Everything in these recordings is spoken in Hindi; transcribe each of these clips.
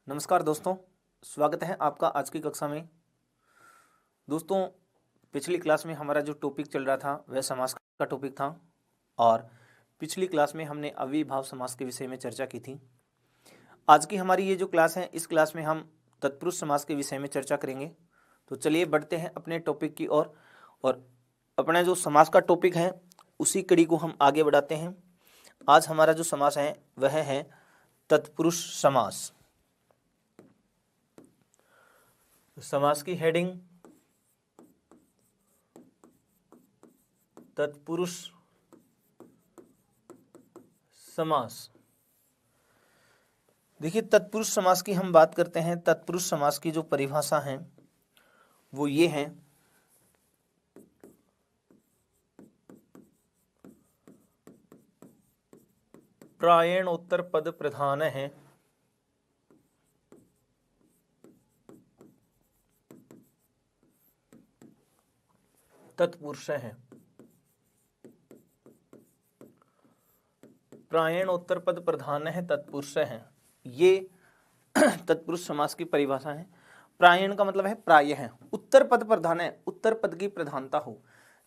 नमस्कार दोस्तों, स्वागत है आपका आज की कक्षा में। दोस्तों, पिछली क्लास में हमारा जो टॉपिक चल रहा था वह समास का टॉपिक था और पिछली क्लास में हमने अविभाव समास के विषय में चर्चा की थी। आज की हमारी ये जो क्लास है, इस क्लास में हम तत्पुरुष समास के विषय में चर्चा करेंगे। तो चलिए बढ़ते हैं अपने टॉपिक की ओर और अपना जो समास का टॉपिक है उसी कड़ी को हम आगे बढ़ाते हैं। आज हमारा जो समास है वह है तत्पुरुष समास। समास की हेडिंग तत्पुरुष समास। देखिए, तत्पुरुष समास की हम बात करते हैं। तत्पुरुष समास की जो परिभाषा है वो ये है, प्रायणोत्तर पद प्रधान है, तत्पुरुष है। प्रायणोत्तर पद प्रधान है, तत्पुरुष है। ये तत्पुरुष समास की परिभाषा है। प्रायण का मतलब है प्रायः। उत्तर पद प्रधान है, उत्तर पद की प्रधानता हो।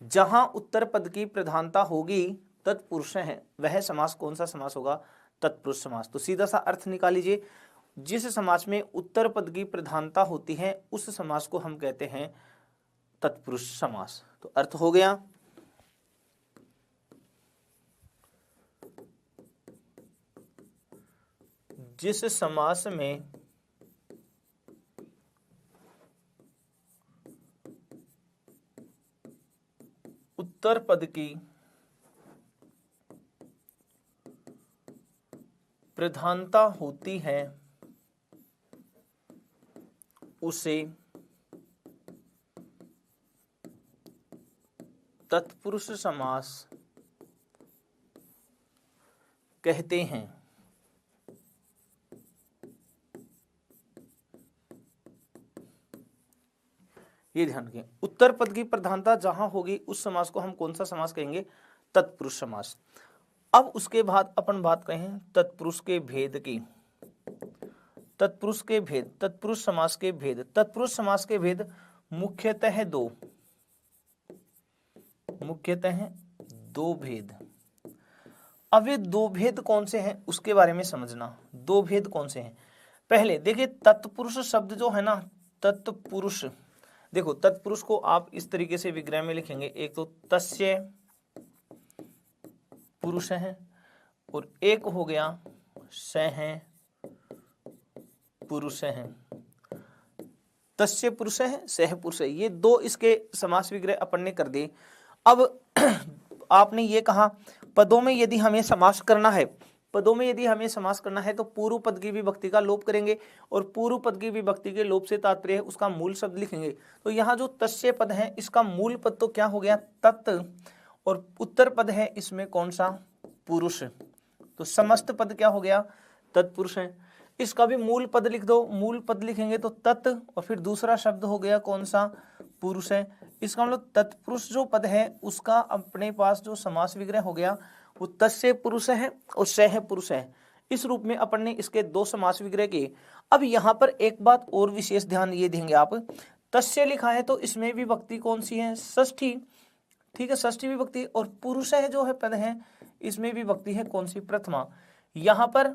जहां उत्तर पद की प्रधानता होगी तत्पुरुष है, वह समास कौन सा समास होगा? तत्पुरुष समास। तो सीधा सा अर्थ निकाल लीजिए, जिस समास में उत्तर पद की प्रधानता होती है उस समास को हम कहते हैं तत्पुरुष समास। तो अर्थ हो गया, जिस समास में उत्तर पद की प्रधानता होती है उसे तत्पुरुष समास कहते हैं। ये ध्यान रखें, उत्तर पद की प्रधानता जहां होगी उस समास को हम कौन सा समास कहेंगे? तत्पुरुष समास। अब उसके बाद अपन बात कहें तत्पुरुष के भेद की। तत्पुरुष के भेद, तत्पुरुष समास के भेद। तत्पुरुष समास के भेद मुख्यतः दो, मुख्यतः दो भेद। अब ये दो भेद कौन से हैं उसके बारे में समझना। दो भेद कौन से हैं? पहले देखिए, तत्पुरुष शब्द जो है ना, तत्पुरुष, देखो तत्पुरुष को आप इस तरीके से विग्रह में लिखेंगे, एक तो तस्य पुरुष है और एक हो गया सह पुरुष है। तस्य पुरुष है, सह पुरुष है, ये दो इसके समास विग्रह अपन ने कर दिए। अब आपने ये कहा पदों में यदि हमें समास करना है, पदों में यदि हमें समास करना है तो पूर्व पद की विभक्ति का लोप करेंगे और पूर्व पद की विभक्ति के लोप से तात्पर्य है उसका मूल शब्द लिखेंगे। तो यहाँ जो तस्य पद है इसका मूल पद तो क्या हो गया? तत्, और उत्तर पद है इसमें कौन सा? पुरुष। तो समस्त पद क्या हो गया? तत्पुरुष है। इसका भी मूल पद लिख दो, मूल पद लिखेंगे तो तत् और फिर दूसरा शब्द हो गया कौन सा? पुरुष है। इसका मतलब तत्पुरुष जो पद है उसका अपने पास जो समास विग्रह हो गया वो तस्य पुरुष है और सह पुरुष है। इस रूप में अपन ने इसके दो समास विग्रह किए। अब यहाँ पर एक बात और विशेष ध्यान ये देंगे आप, तस्य लिखा है तो इसमें विभक्ति कौन सी है? षष्ठी। ठीक है, षष्ठी विभक्ति। और पुरुष है जो है पद है इसमें विभक्ति है कौन सी? प्रथमा। यहाँ पर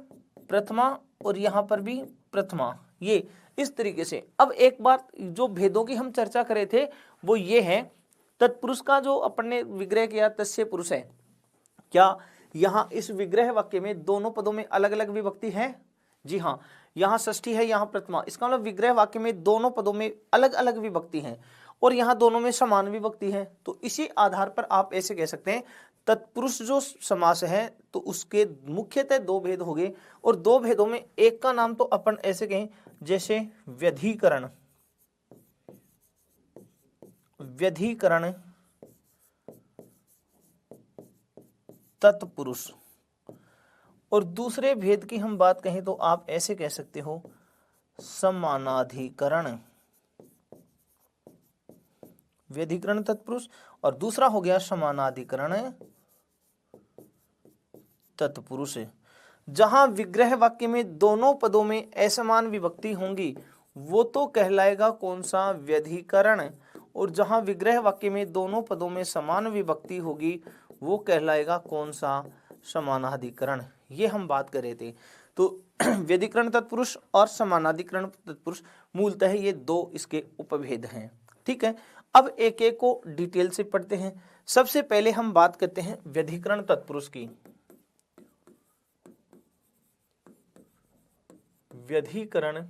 प्रथमा और यहाँ पर भी प्रथमा, ये इस तरीके से। अब एक बात जो भेदों की हम चर्चा करे थे वो ये है, तत्पुरुष का जो अपन ने विग्रह किया तस्य पुरुष है, क्या यहाँ इस विग्रह वाक्य में दोनों पदों में अलग अलग विभक्ति है? जी हाँ, यहाँ षष्ठी है, यहाँ प्रथमा। इसका मतलब विग्रह वाक्य में दोनों पदों में अलग अलग विभक्ति है और यहाँ दोनों में समान विभक्ति है। तो इसी आधार पर आप ऐसे कह सकते हैं तत्पुरुष जो समास है तो उसके मुख्यतः दो भेद हो गए और दो भेदों में एक का नाम तो अपन ऐसे कहें जैसे व्यधिकरण, व्यधिकरण तत्पुरुष, और दूसरे भेद की हम बात कहें तो आप ऐसे कह सकते हो समानाधिकरण, व्यधिकरण तत्पुरुष, और दूसरा हो गया समानाधिकरण तत्पुरुष। जहां विग्रह वाक्य में दोनों पदों में असमान विभक्ति होंगी वो तो कहलाएगा कौन सा, व्यधिकरण। और जहां विग्रह वाक्य में दोनों पदों में समान विभक्ति होगी वो कहलाएगा कौन सा, समानाधिकरण। ये हम बात कर रहे थे। तो व्यधिकरण तत्पुरुष और समानाधिकरण तत्पुरुष मूलतः ये दो इसके उपभेद हैं। ठीक है, अब एक एक को डिटेल से पढ़ते हैं। सबसे पहले हम बात करते हैं व्यधिकरण तत्पुरुष की। व्यधिकरण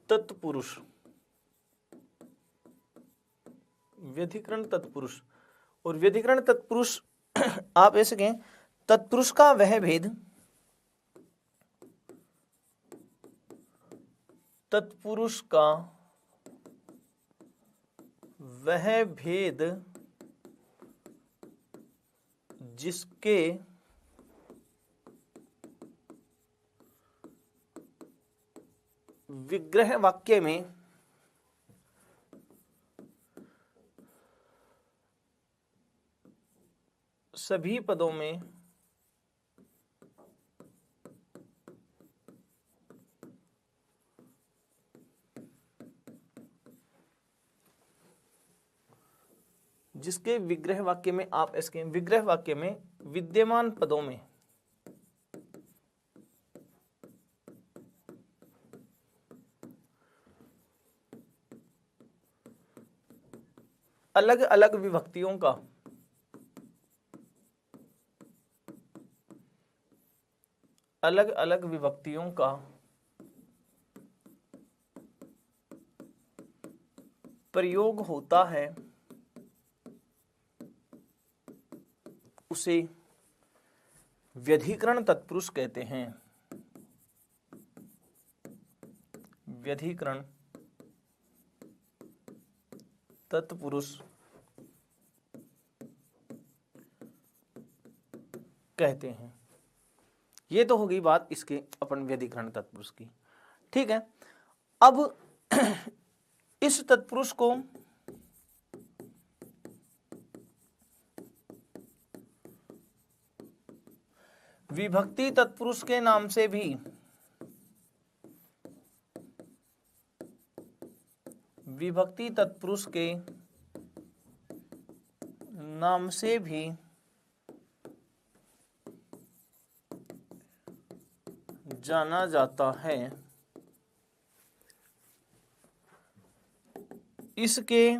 तत्पुरुष, व्यधिकरण तत्पुरुष और व्यधिकरण तत्पुरुष आप ऐसे कहें, तत्पुरुष का वह भेद, तत्पुरुष का वह भेद जिसके विग्रह वाक्य में सभी पदों में जिसके विग्रह वाक्य में आप इसके विग्रह वाक्य में विद्यमान पदों में अलग अलग विभक्तियों का प्रयोग होता है उसे व्यधिकरण तत्पुरुष कहते हैं। व्यधिकरण तत्पुरुष कहते हैं। ये तो होगी बात इसके अपन व्यधिकरण तत्पुरुष की। ठीक है, अब इस तत्पुरुष को विभक्ति तत्पुरुष के नाम से भी विभक्ति तत्पुरुष के नाम से भी जाना जाता है। इसके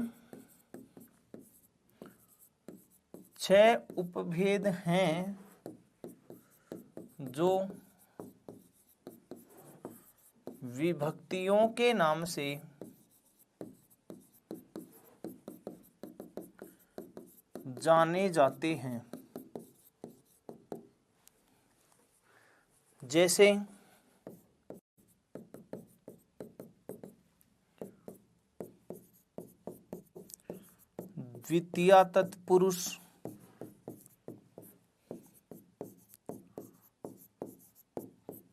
6 उपभेद हैं जो विभक्तियों के नाम से जाने जाते हैं। जैसे द्वितीया तत्पुरुष,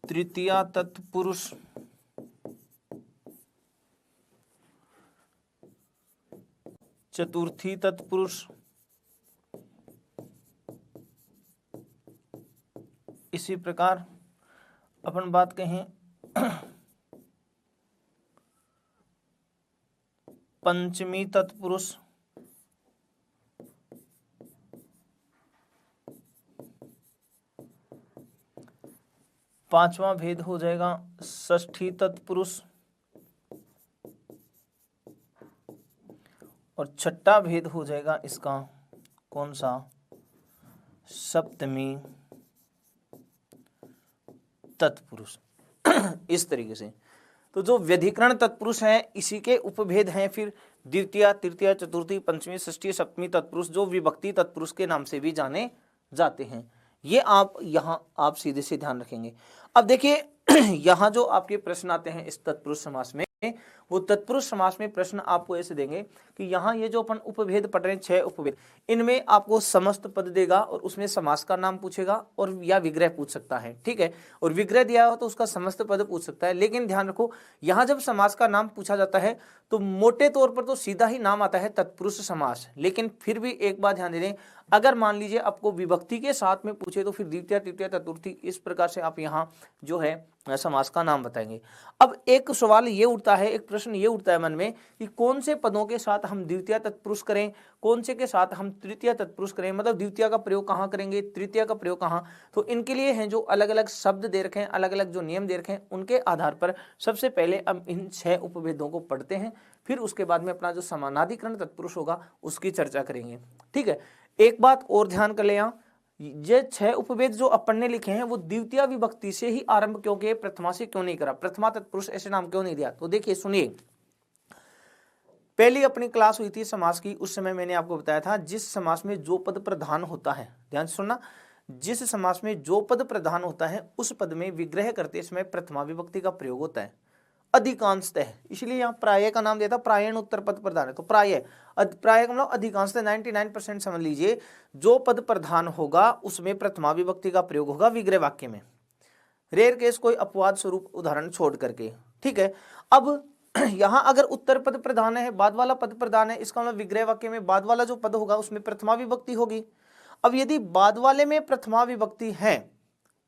तृतीया तत्पुरुष, चतुर्थी तत्पुरुष, इसी प्रकार अपन बात कहें पंचमी तत्पुरुष, पांचवा भेद हो जाएगा षष्ठी तत्पुरुष और छठा भेद हो जाएगा इसका कौन सा, सप्तमी तत्पुरुष। इस तरीके से तो जो व्यधिकरण तत्पुरुष है इसी के उपभेद हैं फिर द्वितीय, तृतीय, चतुर्थी, पंचमी, षष्ठी, सप्तमी तत्पुरुष जो विभक्ति तत्पुरुष के नाम से भी जाने जाते हैं। ये आप यहाँ आप सीधे से ध्यान रखेंगे। अब देखिए यहाँ जो आपके प्रश्न आते हैं इस तत्पुरुष समास में, वो तत्पुरुष समास में प्रश्न आपको ऐसे देंगे कि यहाँ ये जो अपन उपभेद पढ़ रहे हैं 6 उपभेद, इनमें आपको समस्त पद देगा और उसमें समास का नाम पूछेगा और या विग्रह पूछ सकता है, ठीक है। और विग्रह दिया हो तो उसका समस्त पद पूछ सकता है। लेकिन ध्यान रखो यहाँ जब समास का नाम पूछा जाता है तो मोटे तौर पर तो सीधा ही नाम आता है तत्पुरुष समास। लेकिन फिर भी एक बात ध्यान दे दें, अगर मान लीजिए आपको विभक्ति के साथ में पूछे तो फिर द्वितीय तृतीय चतुर्थी इस प्रकार से आप यहाँ जो है समास का नाम बताएंगे। अब एक सवाल ये उठता है, एक प्रश्न ये उठता है मन में कि कौन से पदों के साथ हम द्वितीय तत्पुरुष करें, कौन से के साथ हम तृतीय तत्पुरुष करें, मतलब द्वितीय का प्रयोग कहाँ करेंगे, तृतीय का प्रयोग कहाँ। तो इनके लिए हैं जो अलग अलग शब्द दे रखे हैं, अलग अलग जो नियम दे रखे हैं, उनके आधार पर सबसे पहले हम इन 6 उपभेदों को पढ़ते हैं, फिर उसके बाद में अपना जो समानाधिकरण तत्पुरुष होगा उसकी चर्चा करेंगे, ठीक है। एक बात और ध्यान कर ले, यहाँ ये 6 उपभेद जो अपन ने लिखे हैं वो द्वितीय विभक्ति से ही आरंभ क्यों किए, प्रथमा से क्यों नहीं करा, प्रथमा तत्पुरुष ऐसे नाम क्यों नहीं दिया। तो देखिए सुनिए, पहली अपनी क्लास हुई थी समास की, उस समय मैंने आपको बताया था जिस समास में जो पद प्रधान होता है, ध्यान से सुनना, जिस समास में जो पद प्रधान होता है उस पद में विग्रह करते समय प्रथमा विभक्ति का प्रयोग होता है अधिकांशतः। इसलिए यहाँ प्राय का नाम दिया था, प्रायण उत्तर पद प्रधान है, तो प्राय प्राय का मतलब अधिकांशतः 99% समझ लीजिए, जो पद प्रधान होगा उसमें प्रथमा विभक्ति का प्रयोग होगा विग्रह वाक्य में, रेयर केस कोई अपवाद स्वरूप उदाहरण छोड़ करके, ठीक है। अब यहाँ अगर उत्तर पद प्रधान है, बाद वाला पद प्रधान है, इसका मतलब विग्रह वाक्य में बाद वाला जो पद होगा उसमें प्रथमा विभक्ति होगी। अब यदि बाद वाले में प्रथमा विभक्ति है,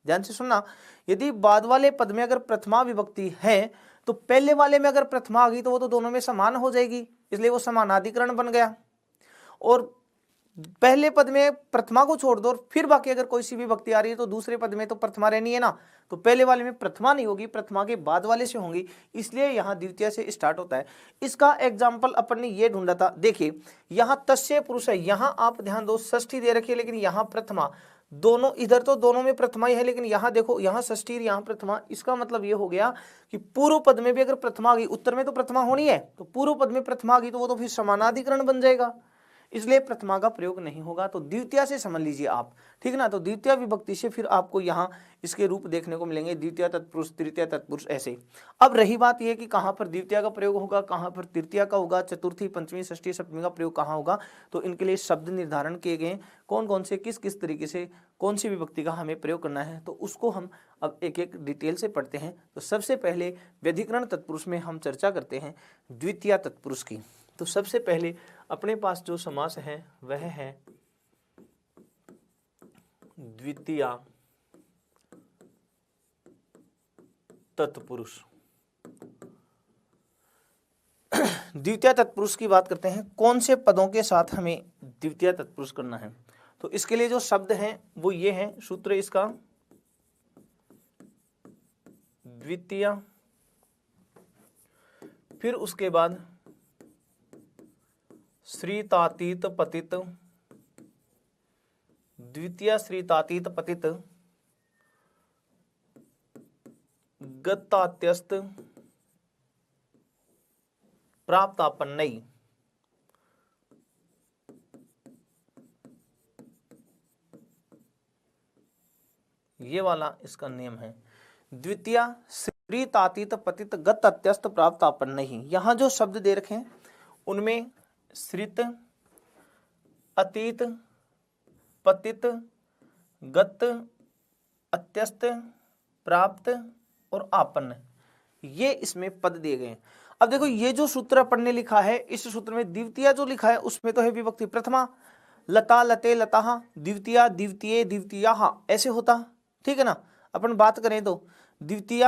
ध्यान से सुनना, यदि बाद वाले पद में अगर प्रथमा विभक्ति है तो पहले वाले में अगर प्रथमा आ गई तो वो तो दोनों में समान हो जाएगी, इसलिए वो समानाधिकरण बन गया। और पहले पद में प्रथमा को छोड़ दो और फिर बाकी अगर कोई सी विभक्ति आ रही है तो दूसरे पद में तो प्रथमा रहनी है ना, तो पहले वाले में प्रथमा नहीं होगी, प्रथमा के बाद वाले से होंगी, इसलिए यहाँ द्वितीय से स्टार्ट होता है। इसका एग्जाम्पल अपन ने ये ढूंढा था, देखिए यहाँ तस्य पुरुष है, यहाँ आप ध्यान दो षष्ठी दे रखी है लेकिन यहाँ प्रथमा, दोनों इधर तो दोनों में प्रथमा ही है लेकिन यहाँ देखो यहाँ षष्ठी यहाँ प्रथमा। इसका मतलब ये हो गया कि पूर्व पद में भी अगर प्रथमा आ गई, उत्तर में तो प्रथमा होनी है, तो पूर्व पद में प्रथमा आ गई तो वो तो फिर समानाधिकरण बन जाएगा, इसलिए प्रथमा का प्रयोग नहीं होगा। तो द्वितीय से समझ लीजिए आप, ठीक ना। तो द्वितीय विभक्ति से फिर आपको यहाँ इसके रूप देखने को मिलेंगे, द्वितीय तत्पुरुष, तृतीय तत्पुरुष, ऐसे। अब रही बात यह कि कहाँ पर द्वितीय का प्रयोग होगा, कहाँ पर तृतीय का होगा, चतुर्थी, पंचमी, षष्ठी, सप्तमी का प्रयोग कहाँ होगा, तो इनके लिए शब्द निर्धारण किए गए, कौन कौन से किस किस तरीके से कौन सी विभक्ति का हमें प्रयोग करना है, तो उसको हम अब एक एक डिटेल से पढ़ते हैं। तो सबसे पहले व्यधिकरण तत्पुरुष में हम चर्चा करते हैं द्वितीय तत्पुरुष की। तो सबसे पहले अपने पास जो समास है वह है द्वितीय तत्पुरुष। द्वितीय तत्पुरुष की बात करते हैं, कौन से पदों के साथ हमें द्वितीय तत्पुरुष करना है। तो इसके लिए जो शब्द हैं वो ये हैं, सूत्र इसका द्वितीय, फिर उसके बाद श्रीतातीत पतित, द्वितीय श्रीतातीत पतित, गत्तात्यस्त, प्राप्तापन्नई, ये वाला इसका नियम है। द्वितीय श्रीतातीत पतित गत्तात्यस्त प्राप्तापन्नई, यहाँ जो शब्द दे रखे हैं उनमें श्रित, अतीत, पतित, गत, अत्यस्त, प्राप्त और आपन्न, ये इसमें पद दिए गए हैं। अब देखो ये जो सूत्र अपन ने लिखा है, इस सूत्र में द्वितीय जो लिखा है उसमें तो है विभक्ति प्रथमा, लता, लते, लताः, द्वितीय, द्वितीय, द्वितीयाः, ऐसे होता, ठीक है ना। अपन बात करें तो द्वितीय,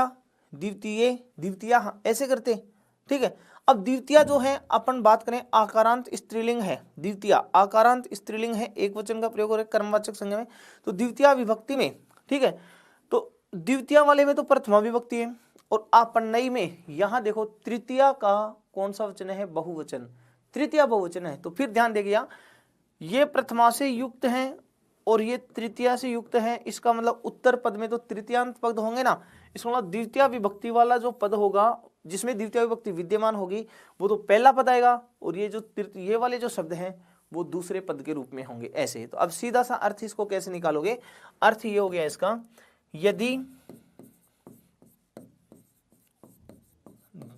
द्वितीय, द्वितीयाः ऐसे करते, ठीक है। अब द्वितीय जो है अपन बात करें आकारांत स्त्रीलिंग है, द्वितीय आकारांत स्त्रीलिंग है, एक वचन का प्रयोग हो रहा है कर्मवाचक संज्ञा में, तो द्वितीय विभक्ति में, ठीक है। तो द्वितीय वाले में तो प्रथमा विभक्ति है, और आपन्नई में यहाँ देखो तृतीय का कौन सा वचन है, बहुवचन, तृतीय बहुवचन है। तो फिर ध्यान देगा ये प्रथमा से युक्त है और ये तृतीय से युक्त है, इसका मतलब उत्तर पद में तो तृतीयांत पद होंगे ना, इसका मतलब द्वितीय विभक्ति वाला जो पद होगा जिसमें द्वितीय विभक्ति विद्यमान होगी वो तो पहला पद आएगा, और ये जो ये वाले जो शब्द हैं वो दूसरे पद के रूप में होंगे, ऐसे। तो अब सीधा सा अर्थ इसको कैसे निकालोगे, अर्थ ये हो गया इसका, यदि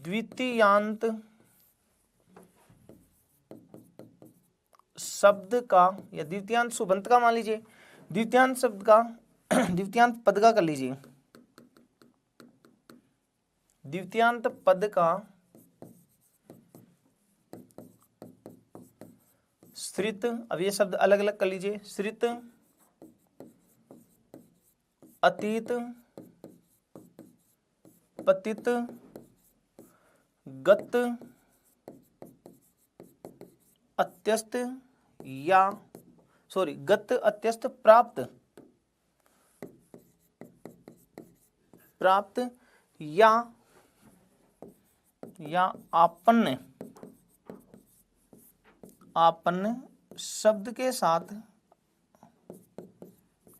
द्वितीयांत शब्द का या द्वितीयांत सुबंत का मान लीजिए, द्वितीयांत शब्द का द्वितीयांत पद का कर लीजिए, द्वितीयांत पद का श्रित, अब ये शब्द अलग अलग कर लीजिए, श्रित, अतीत, पतित, गत, अत्यस्त या गत अत्यस्त प्राप्त, प्राप्त या आपन्न, आपन्न शब्द के साथ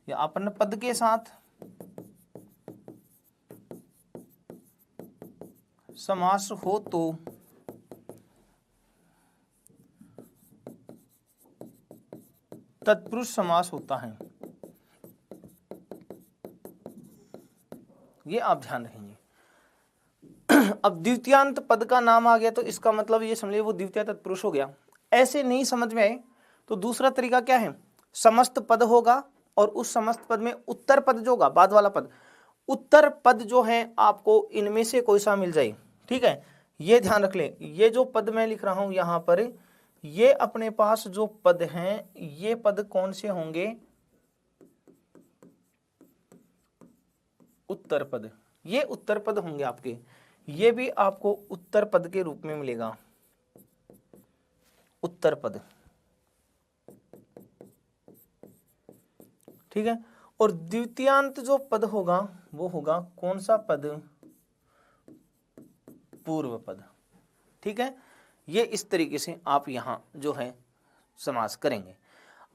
या आपन्न पद के साथ समास हो तो तत्पुरुष समास होता है। ये आप ध्यान रखेंगे। अब द्वितीयांत पद का नाम आ गया तो इसका मतलब ये समझिए वो द्वितीय तत्पुरुष हो गया। ऐसे नहीं समझ में आए तो दूसरा तरीका क्या है, समस्त पद होगा और उस समस्त पद में उत्तर पद जो होगा, बाद वाला पद, उत्तर पद जो है आपको इनमें से कोई सा मिल जाए, ठीक है। ये ध्यान रख ले, ये जो पद मैं लिख रहा हूं यहां पर, ये अपने पास जो पद हैं ये पद कौन से होंगे, उत्तर पद। ये उत्तर पद होंगे आपके, ये भी आपको उत्तर पद के रूप में मिलेगा, उत्तर पद, ठीक है। और द्वितीयांत जो पद होगा वो होगा कौन सा पद, पूर्व पद, ठीक है। ये इस तरीके से आप यहां जो है समास करेंगे।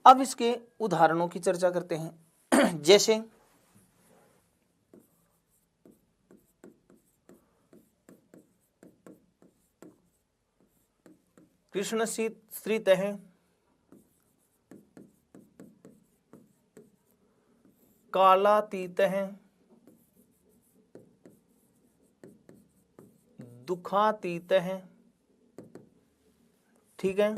अब इसके उदाहरणों की चर्चा करते हैं। जैसे कृष्ण श्रीतः, कालातीतः, दुखातीतः, ठीक है।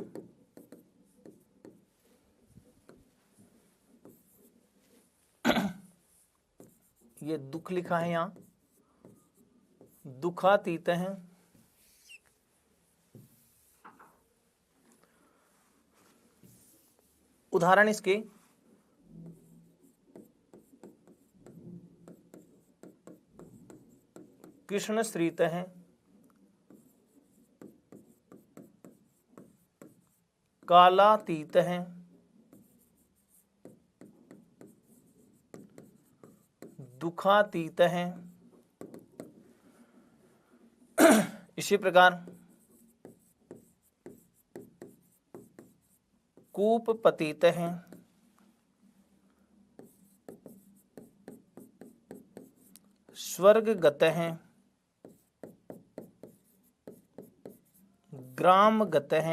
ये दुख लिखा है यहां, दुखातीतः, उदाहरण इसके कृष्ण श्रीतः, कालातीतः, दुखातीतः, इसी प्रकार कूपपतितः, स्वर्गगतः, ग्रामगतः,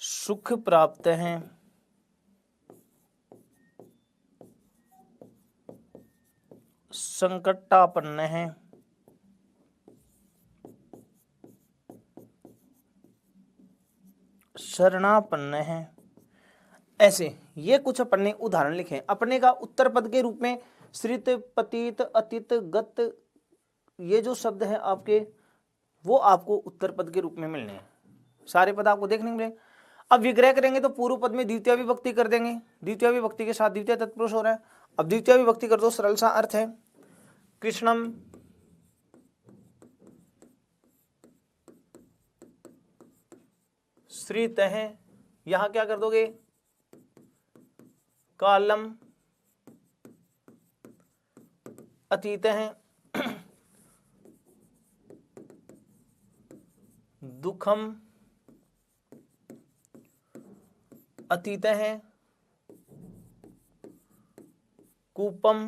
सुख प्राप्त है, संकटापन्न है, शरणापन्न है। ऐसे ये कुछ अपने उदाहरण लिखे। अपने का उत्तर पद के रूप में श्रित, पतित, अतित, गत, ये जो शब्द है आपके वो आपको उत्तर पद के रूप में मिलने हैं। सारे पद आपको देखने मिले। अब विग्रह करेंगे तो पूर्व पद में द्वितीय विभक्ति कर देंगे, द्वितीय विभक्ति के साथ द्वितीय तत्पुरुष हो रहा है। अब द्वितीय विभक्ति कर दो, सरल सा अर्थ है, कृष्णम श्रीतः, यहां क्या कर दोगे, कालम अतीतः, दुखम अतीतः, कूपम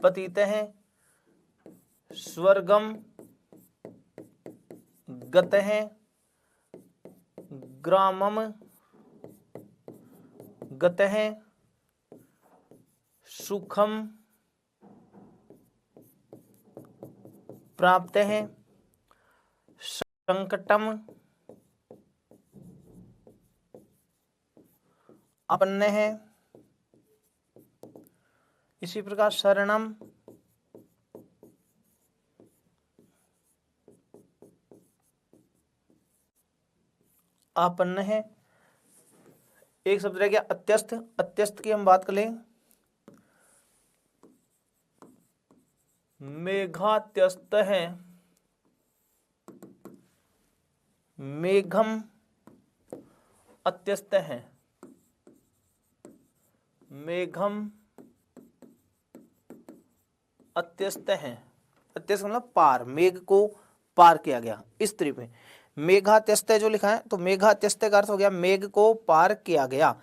पतितः, स्वर्गम गतः, ग्रामम गतः, सुखम प्राप्त है, संकटम अपन्न है, इसी प्रकार शरणम आपन्न है। एक शब्द रह गया अत्यस्त। अत्यस्त की हम बात कर लें, मेघात्यस्त है, मेघम अत्यस्त है, मेघम अत्यस्त है। अत्यस्त मतलब पार, मेघ को पार किया गया, इस तरीके में मेघात्यस्त जो लिखा है, तो मेघात्यस्त का अर्थ हो गया मेघ को पार किया गया।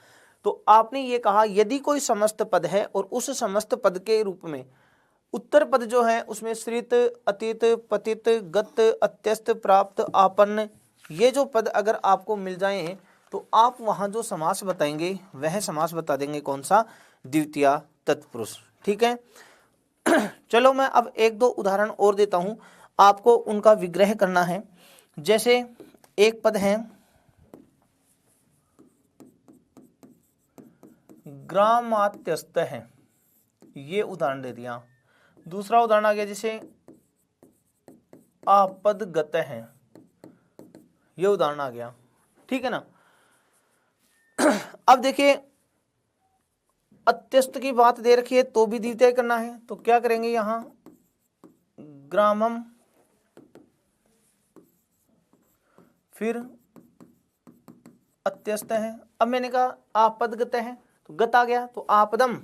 तो आपने ये कहा यदि कोई समस्त पद है और उस समस्त पद के रूप में उत्तर पद जो है उसमें श्रित, अतीत, पतित, गत, अत्यस्त, प्राप्त, आपन्न, ये जो पद अगर आपको मिल जाएं तो आप वहां जो समास बताएंगे वह समास बता देंगे कौन सा, द्वितीय तत्पुरुष। ठीक है। चलो मैं अब एक दो उदाहरण और देता हूं, आपको उनका विग्रह करना है। जैसे एक पद है ग्रामात्यस्त है, ये उदाहरण दे दिया। दूसरा उदाहरण आ गया जैसे आपदगत है, ये उदाहरण आ गया। ठीक है ना। अब देखिए अत्यस्त की बात दे रखी है तो भी द्वितीय करना है, तो क्या करेंगे यहां, ग्रामम, फिर अत्यस्त है। अब मैंने कहा आपदगत है तो गत आ गया, तो आपदम,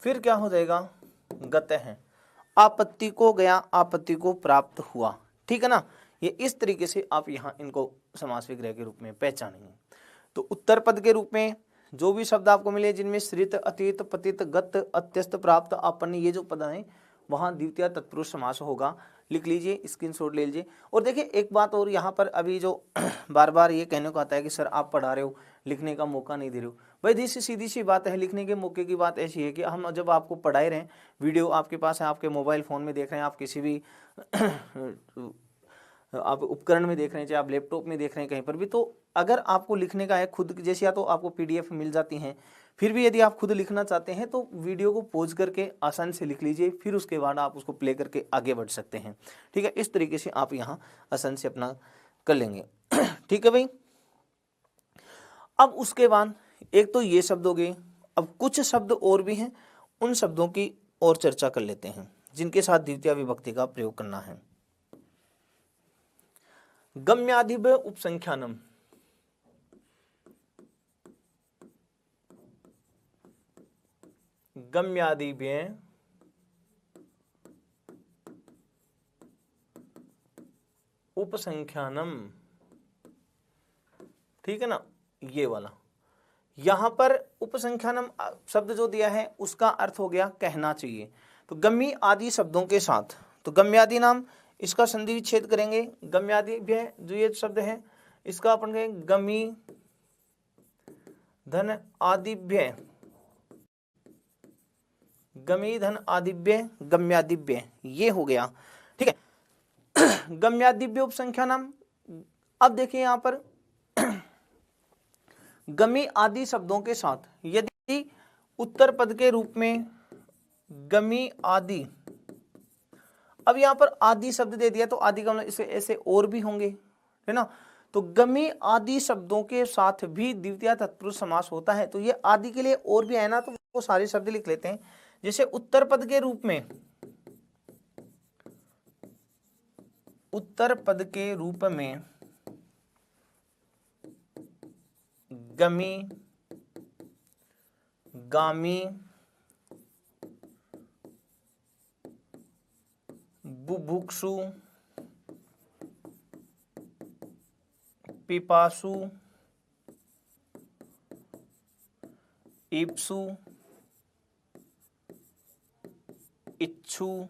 फिर क्या हो जाएगा, गत है। आपत्ति को गया, आपत्ति को प्राप्त हुआ। ठीक है ना। ये इस तरीके से आप यहाँ इनको समास विग्रह के रूप में पहचानेंगे। तो उत्तर पद के रूप में जो भी शब्द आपको मिले जिनमें श्रित, अतीत, पतित, गत, अत्यस्त, प्राप्त, आपन्न, ये जो पद हैं वहां द्वितीय तत्पुरुष समास होगा। लिख लीजिए, स्क्रीनशॉट ले लीजिए। और देखिए एक बात और यहाँ पर अभी जो बार बार ये कहने को आता है कि सर आप पढ़ा रहे हो, लिखने का मौका नहीं दे रहे हो। भाई सीधी सी बात है, लिखने के मौके की बात ऐसी है कि हम जब आपको पढ़ाए रहे, वीडियो आपके पास है, आपके मोबाइल फ़ोन में देख रहे हैं, आप किसी भी आप उपकरण में देख रहे हैं, चाहे आप लैपटॉप में देख रहे हैं, कहीं पर भी, तो अगर आपको लिखने का है खुद, जैसे या तो आपको पीडीएफ मिल जाती हैं, फिर भी यदि आप खुद लिखना चाहते हैं तो वीडियो को पॉज करके आसानी से लिख लीजिए, फिर उसके बाद आप उसको प्ले करके आगे बढ़ सकते हैं। ठीक है, इस तरीके से आप यहाँ आसानी से अपना कर लेंगे। ठीक है भाई। अब उसके बाद एक तो ये शब्द हो गए, अब कुछ शब्द और भी हैं, उन शब्दों की और चर्चा कर लेते हैं जिनके साथ द्वितीय विभक्ति का प्रयोग करना है। गम्यादिभ उपसंख्यानम, गम्यादिभ्य उपसंख्यानम। ठीक है ना, ये वाला यहां पर उपसंख्यानम शब्द जो दिया है उसका अर्थ हो गया कहना चाहिए। तो गम्मी आदि शब्दों के साथ, तो गम्यादि नाम, इसका संधि विच्छेद करेंगे। गम्यादिभ्य जो ये शब्द है इसका अपन कहेंगे गमी धन आदिभ्य, गमी धन आदिभ्य, गम्यादिभ्य, ये हो गया। ठीक है। गम्यादिभ्य उपसंख्या नाम। अब देखिए यहां पर गमी आदि शब्दों के साथ यदि उत्तर पद के रूप में गमी आदि, अब यहां पर आदि शब्द दे दिया तो आदि का मतलब इसे ऐसे और भी होंगे, है ना। तो गमी आदि शब्दों के साथ भी द्वितीय तत्पुरुष समास होता है। तो ये आदि के लिए और भी है ना, तो वो सारे शब्द लिख लेते हैं। जैसे उत्तर पद के रूप में, उत्तर पद के रूप में गमी, गामी, बुभुक्षु, पिपासु, इप्सु, इच्छु,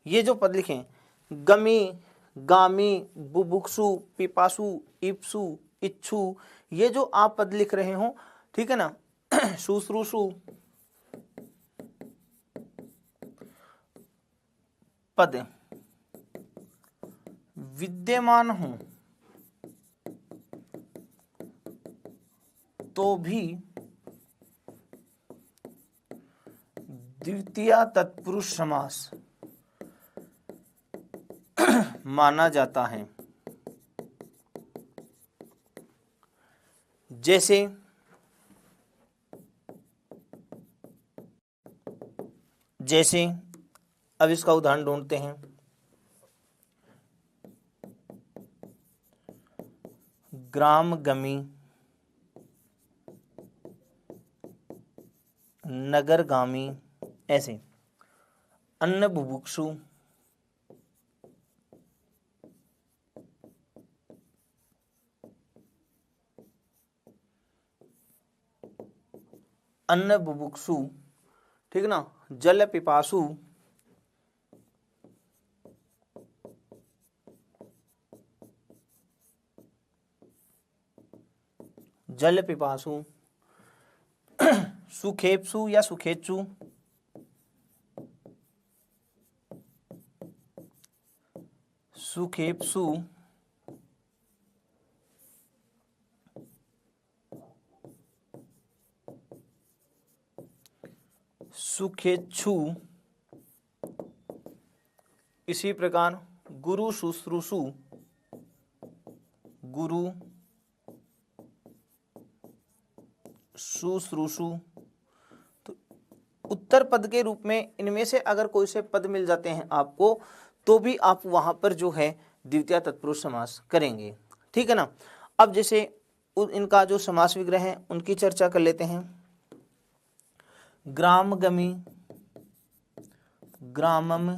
ये जो पद लिखे गमी, गामी, बुभुक्षु, पिपासु, इप्सु, इच्छु, ये जो आप पद लिख रहे हो, ठीक है ना, शुश्रूषु पद विद्यमान हो तो भी द्वितीय तत्पुरुष समास माना जाता है। जैसे अब इसका उदाहरण ढूंढते हैं। ग्रामगमी, नगरगामी, ऐसे। अन्न बुभुक्षु, अन्न बुभुक्षु, ठीक ना, जल पिपासु, जल पिपासु, सुखेप्सु या सुखेच्छु, सुखेप्सु, सुखेच्छु, इसी प्रकार गुरु शुश्रूषु, गुरु शुश्रूषु। तो उत्तर पद के रूप में इनमें से अगर कोई से पद मिल जाते हैं आपको, तो भी आप वहां पर जो है द्वितीय तत्पुरुष समास करेंगे, ठीक है ना। अब जैसे इनका जो समास विग्रह है उनकी चर्चा कर लेते हैं। ग्रामगमी, ग्रामम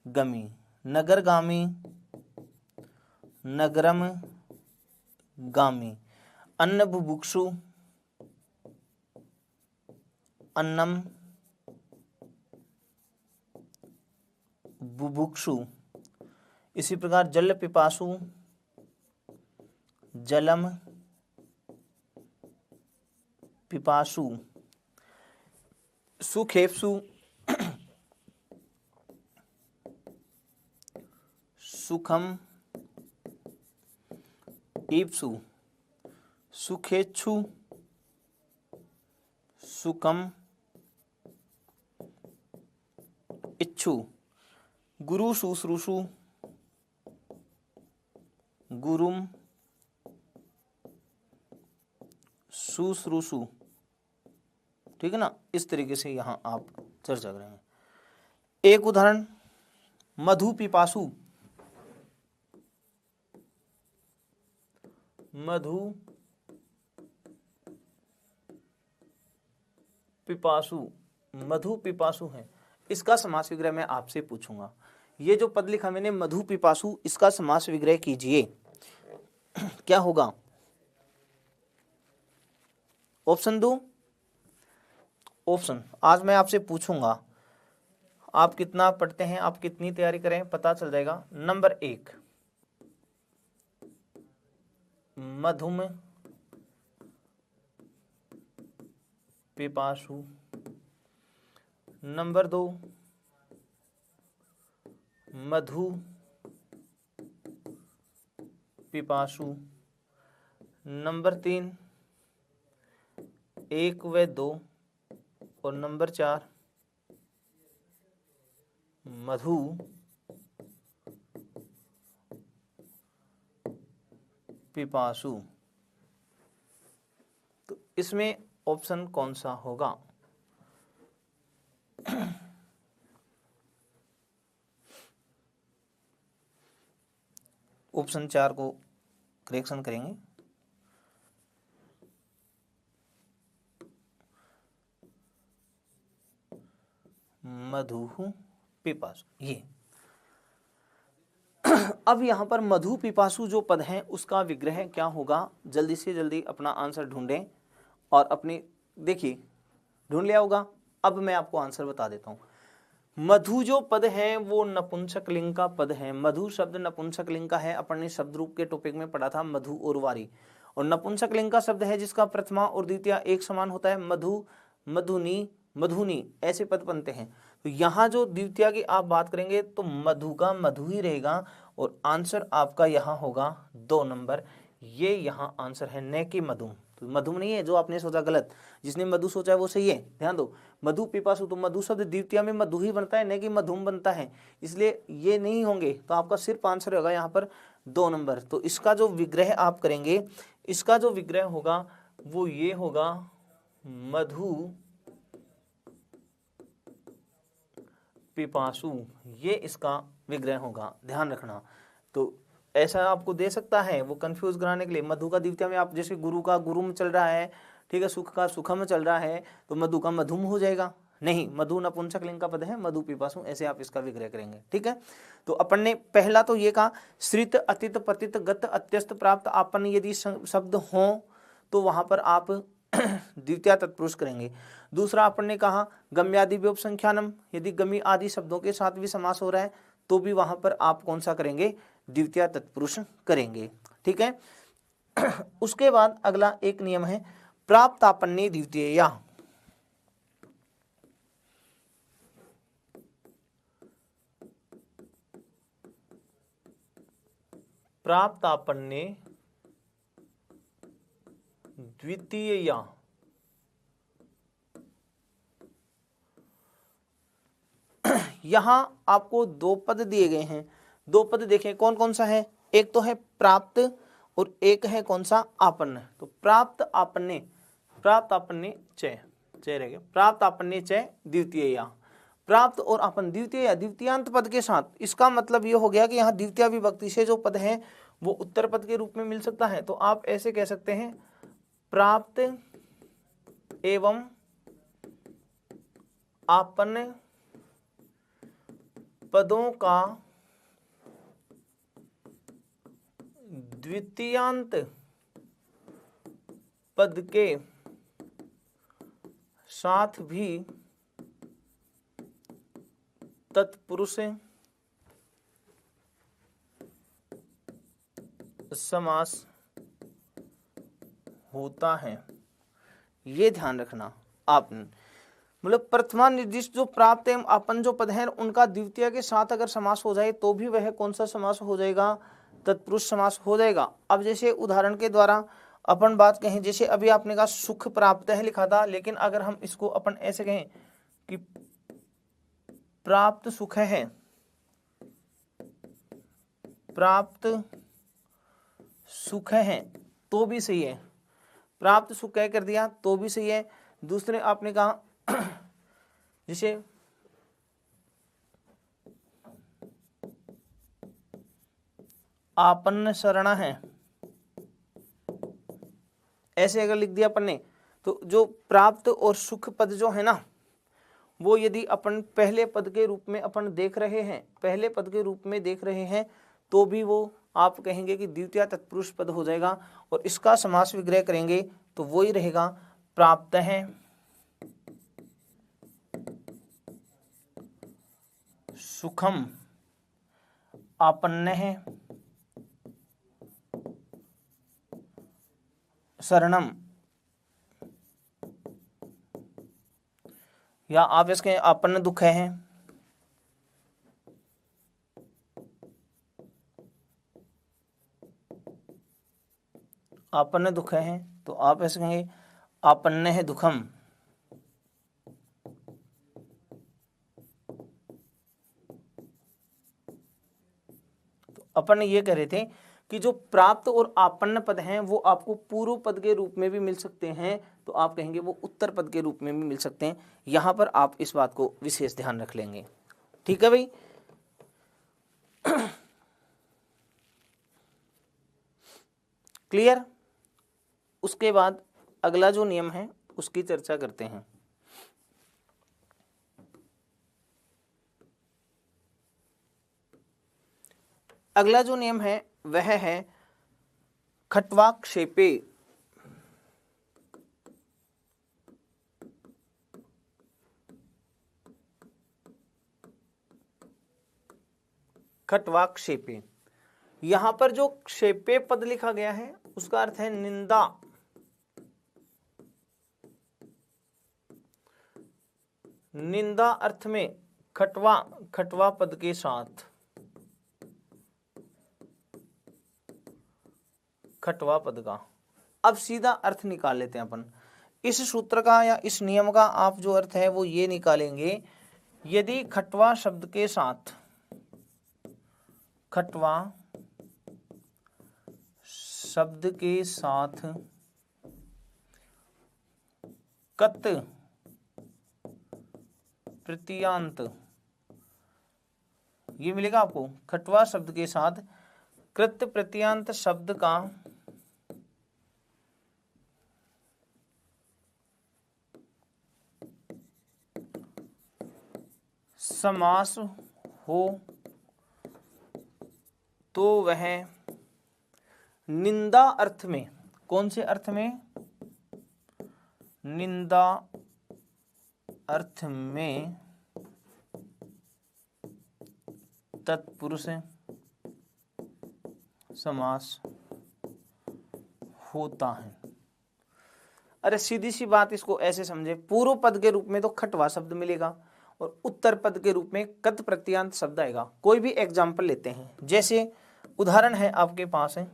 गमी, नगरगामी, नगरम गामी, अन्न बुभुक्षु, अन्नम बुभुक्षु। इसी प्रकार जल पिपासु, जलम पिपासु, सुखेप्सु, सुखम ईप्सु, सुखेच्छु, सुखम इच्छु, गुरु शुश्रूषु, गुरुम शुश्रूषु, ठीक है ना। इस तरीके से यहां आप चर्चा करेंगे। एक उदाहरण, मधु पिपासु, मधु पिपासु, मधु पिपासु है, इसका समास विग्रह मैं आपसे पूछूंगा। ये जो पद लिखा मैंने मधु पिपासु, इसका समास विग्रह कीजिए, क्या होगा? ऑप्शन दो, ऑप्शन आज मैं आपसे पूछूंगा, आप कितना पढ़ते हैं, आप कितनी तैयारी करें, पता चल जाएगा। नंबर 1 मधुम पिपासु, नंबर 2 मधु पिपासु, नंबर 3 1 व 2, और नंबर 4 मधु पिपासु। तो इसमें ऑप्शन कौन सा होगा? ऑप्शन 4 को करेक्शन करेंगे। मधु पिपासु, ये अब यहाँ पर मधु पिपासु जो पद है उसका विग्रह क्या होगा? जल्दी से जल्दी अपना आंसर ढूंढें और अपनी देखिए ढूंढ लिया होगा। अब मैं आपको आंसर बता देता हूँ। मधु जो पद है वो नपुंसक लिंग का पद है। मधु शब्द नपुंसक लिंग का है। अपन ने शब्द रूप के टॉपिक में पढ़ा था मधु और वारी। और नपुंसक लिंग का शब्द है जिसका प्रथमा और द्वितीय एक समान होता है। मधु, मधुनी, मधुनी ऐसे पद बनते हैं। तो यहाँ जो द्वितीय की आप बात करेंगे तो मधु का मधु ही रहेगा और आंसर आपका यहाँ होगा 2 नंबर। ये यहाँ आंसर है, न कि मधु। तो मधु नहीं है जो आपने सोचा गलत, जिसने मधु सोचा है वो सही है। ध्यान दो, मधु पिपासु, तो मधु शब्द द्वितीय में मधु ही बनता है, न कि मधुम बनता है, इसलिए ये नहीं होंगे। तो आपका सिर्फ आंसर होगा यहाँ पर 2 नंबर। तो इसका जो विग्रह आप करेंगे, इसका जो विग्रह होगा वो ये होगा मधु पिपासु, ये इसका विग्रह होगा, ध्यान रखना। तो ऐसा आपको दे सकता है वो कंफ्यूज कराने के लिए। मधु का द्वितीय में आप जैसे गुरु का गुरुम चल रहा है, ठीक है, सुख का सुखम चल रहा है, तो मधु का मधुम हो जाएगा। नहीं, मधु नपुंसक लिंग का पद है, मधु पिपासु, ऐसे आप इसका विग्रह करेंगे। ठीक है, तो अपन ने पहला तो ये कहा श्रित अतित पतित गत अत्यस्त प्राप्त आपन यदि शब्द हो तो वहां पर आप द्वितीय तत्पुरुष करेंगे। दूसरा अपन ने कहा गम्यादि व्योप संख्यानम, यदि गमी आदि शब्दों के साथ भी समास हो रहा है तो भी वहां पर आप कौन सा करेंगे, द्वितीय तत्पुरुष करेंगे। ठीक है, उसके बाद अगला एक नियम है प्राप्त आपन्ने द्वितीय। प्राप्त आपन्ने द्वितीय, यहां आपको 2 पद दिए गए हैं। 2 पद देखें कौन कौन सा है, एक तो है प्राप्त और एक है कौन सा, आपन्न। तो प्राप्त आपन्ने, प्राप्त आपन्ने च रह गया, प्राप्त आपन्ने च द्वितीय। प्राप्त और आपन द्वितीय, द्वितीयांत पद के साथ, इसका मतलब ये हो गया कि यहाँ द्वितीय विभक्ति से जो पद है वो उत्तर पद के रूप में मिल सकता है। तो आप ऐसे कह सकते हैं प्राप्त एवं आपन्न पदों का द्वितीयांत पद के साथ भी तत्पुरुष समास होता है। ये ध्यान रखना आपने, मतलब प्रथमा निर्दिष्ट जो प्राप्त एवं आपन जो पद है उनका द्वितीय के साथ अगर समास हो जाए तो भी वह कौन सा समास हो जाएगा, तत्पुरुष समास हो जाएगा। अब जैसे उदाहरण के द्वारा अपन बात कहें, जैसे अभी आपने कहा सुख प्राप्त है लिखा था, लेकिन अगर हम इसको अपन ऐसे कहें कि प्राप्त सुख है, प्राप्त सुख है तो भी सही है, प्राप्त सुख कह कर दिया तो भी सही है। दूसरे आपने कहा जैसे आपन्न शरण है, ऐसे अगर लिख दिया अपन ने, तो जो प्राप्त और सुख पद जो है ना, वो यदि अपन पहले पद के रूप में अपन देख रहे हैं, पहले पद के रूप में देख रहे हैं, तो भी वो आप कहेंगे कि द्वितीय तत्पुरुष पद हो जाएगा। और इसका समास विग्रह करेंगे तो वो ही रहेगा प्राप्त है सुखम आपन्न है शरणम, या आप इसके आपन्न दुख है, आपन्न दुख है, तो आप ऐसे कहेंगे आपन्न है दुखम। तो अपन ये कह रहे थे कि जो प्राप्त और आपन्न पद हैं वो आपको पूर्व पद के रूप में भी मिल सकते हैं, तो आप कहेंगे वो उत्तर पद के रूप में भी मिल सकते हैं। यहां पर आप इस बात को विशेष ध्यान रख लेंगे। ठीक है भाई, क्लियर। उसके बाद अगला जो नियम है उसकी चर्चा करते हैं। अगला जो नियम है वह है खट्वाक्षेपे। खट्वा क्षेपे। यहां पर जो क्षेपे पद लिखा गया है उसका अर्थ है निंदा। निंदा अर्थ में खट्वा पद के साथ, खट्वा पद का। अब सीधा अर्थ निकाल लेते हैं अपन। इस सूत्र का या इस नियम का आप जो अर्थ है वो ये निकालेंगे, यदि खट्वा शब्द के साथ, खट्वा शब्द के साथ कत प्रत्ययांत, ये मिलेगा आपको। खट्वा शब्द के साथ कृत प्रत्ययांत शब्द का समास हो तो वह निंदा अर्थ में, कौन से अर्थ में? निंदा अर्थ में तत्पुरुष समास होता है। अरे सीधी सी बात, इसको ऐसे समझे, पूर्व पद के रूप में तो खट्वा शब्द मिलेगा और उत्तर पद के रूप में कत प्रत्ययांत शब्द आएगा। कोई भी एग्जाम्पल लेते हैं, जैसे उदाहरण है आपके पास है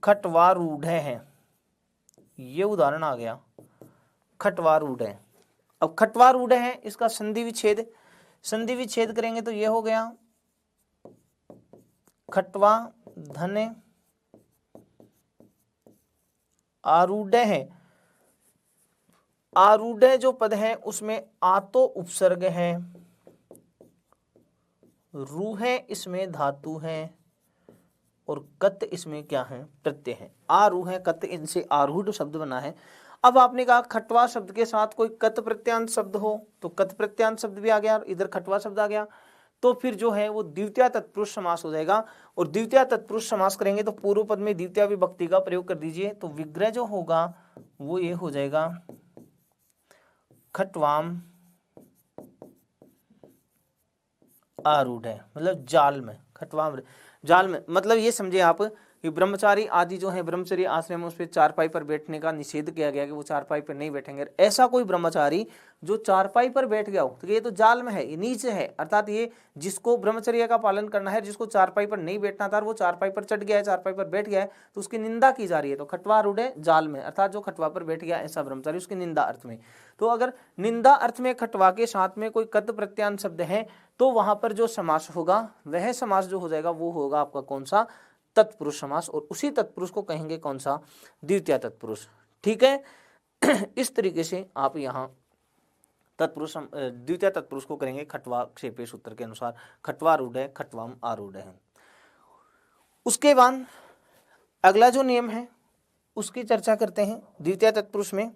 खट्वारूढ़ है, ये उदाहरण आ गया खट्वारूढ़ है। अब खट्वारूढ़ है, इसका संधि विच्छेद करेंगे तो ये हो गया खट्वा धने आरूढ़ है। आरूढ़ जो पद है उसमें आ तो उपसर्ग है, रू है इसमें धातु है और कत इसमें क्या है? प्रत्यय है। आरू है कत, इनसे आरूढ़ शब्द बना है। अब आपने कहा खट्वा शब्द के साथ कोई कत प्रत्यांत शब्द हो तो कत प्रत्यांत शब्द भी आ गया, इधर खट्वा शब्द आ गया, तो फिर जो है वो द्वितीय तत्पुरुष समास हो जाएगा। और द्वितीय तत्पुरुष समास करेंगे तो पूर्व पद में द्वितीय विभक्ति का प्रयोग कर दीजिए, तो विग्रह जो होगा वो ये हो जाएगा खट्वाम आरूढ़ है, मतलब जाल में, खट्वाम जाल में। मतलब ये समझे आप कि ब्रह्मचारी आदि जो है ब्रह्मचर्य आश्रम में उस पर चारपाई पर बैठने का निषेध किया गया कि वो चारपाई पर नहीं बैठेंगे। ऐसा कोई ब्रह्मचारी जो चारपाई पर बैठ गया हो तो ये तो जाल में है, ये नीचे है, अर्थात ये जिसको ब्रह्मचर्य का पालन करना है, जिसको चारपाई पर नहीं बैठना था वो चारपाई पर चढ़ गया है, चारपाई पर बैठ गया है, तो उसकी निंदा की जा रही है। तो खट्वा रूढ़ है जाल में, अर्थात जो खट्वा पर बैठ गया ऐसा ब्रह्मचारी, उसकी निंदा अर्थ में। तो अगर निंदा अर्थ में खट्वा के साथ में कोई कत प्रत्यांत शब्द है तो वहां पर जो समास होगा वह समास जो हो जाएगा वो होगा आपका कौन सा? तत्पुरुष समास। और उसी तत्पुरुष को कहेंगे कौन सा? द्वितीय तत्पुरुष। ठीक है। इस तरीके से आप यहाँ तत्पुरुष द्वितीय तत्पुरुष को करेंगे खट्वा क्षेपे सूत्र के अनुसार, खट्वा रूढ़ है, खट्वाम आरूढ़ है। उसके बाद अगला जो नियम है उसकी चर्चा करते हैं द्वितीय तत्पुरुष में।